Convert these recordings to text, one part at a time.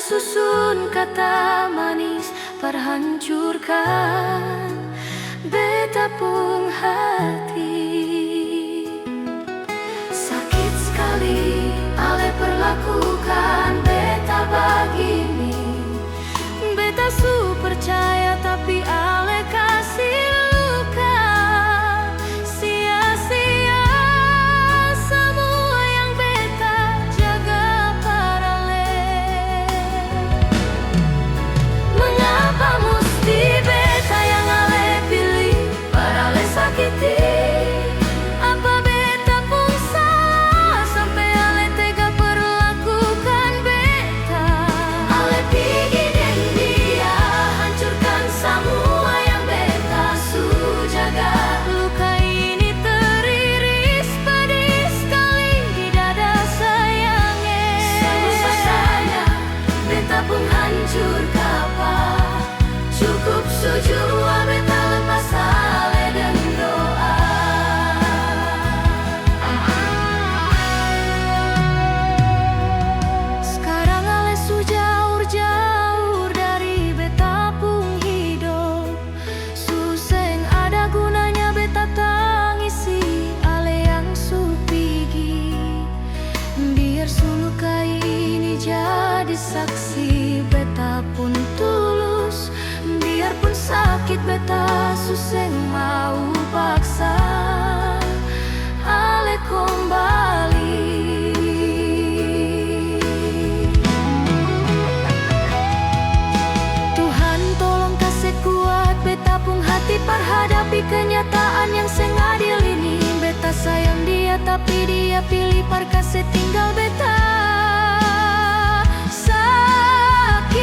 susun kata manis perhancurkan beta pung hati. Sakit sekali ale perlakukan beta begini. Beta su percaya tapi ale kasih luka. Sia-sia semua yang beta jaga parale. Mengapa mesti beta yang ale pilih parale sakiti? Apa beta pun salah sampai ale tega perlakukan beta? Ale pigi dan dia hancurkan semua yang beta su jaga. Luka ini teriris pedih sekali di dada sayangnya. Selesai beta pun hancur kapa. Cukup sejua beta lepas ale dan doa. Sekarang ale su jauh-jauh dari beta pung hidup. Suseng ada gunanya beta tangisi ale yang su pigi. Biar su luka ini jadi saksi beta pun tulus. Biarpun sakit beta suseng mau paksa ale kembali. Tuhan tolong kasih kuat beta pung hati perhadapi kenyataan yang seng adil ini. Beta sayang dia tapi dia pilih par kasih tinggal beta. Sakit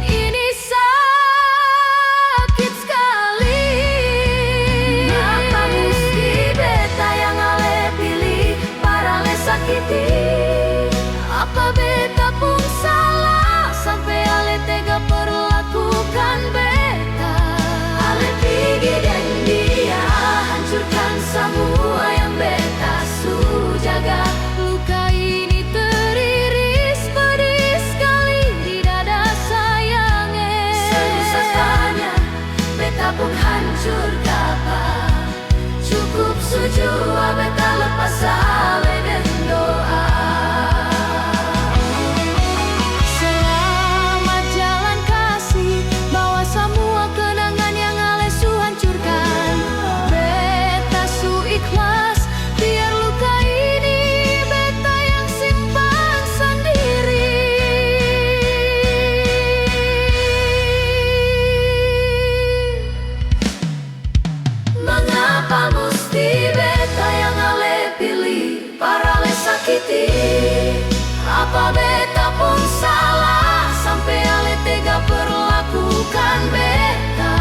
ini sakit sekali. Mengapa mesti beta yang ale pilih parale sakiti? Apa beta pun salah sampai ale tega perlakukan beta? Ale pigi dan dia hancurkan semua yang beta su jaga. Luka ini teriris pedih sekali di dada sayangnya. Selesai beta pun hancur kapa. Cukup sejua beta lepas ale dan doa. Selamat jalan kasih, bawa semua kenangan yang ale su hancurkan. Beta su ikhlas, biar luka ini beta yang simpan sendiri. Mengapa mesti beta yang ale pilih parale sakiti? Apa beta pun salah sampai ale tega perlakukan beta?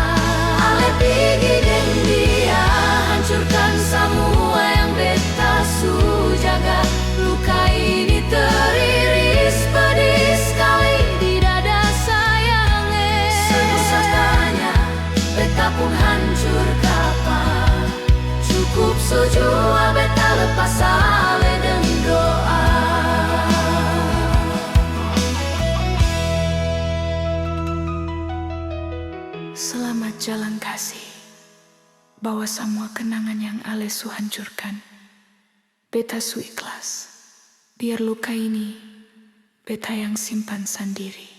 Ale pigi dan dia hancurkan semua yang beta su jaga. Luka ini teriris pedih sekali di dada sayangnya. Selesai beta pun hancur kapa. Cukup sejua beta lepas ale dan doa. Selamat jalan kasih, bawa semua kenangan yang ale su hancurkan. Beta su ikhlas, biar luka ini beta yang simpan sendiri.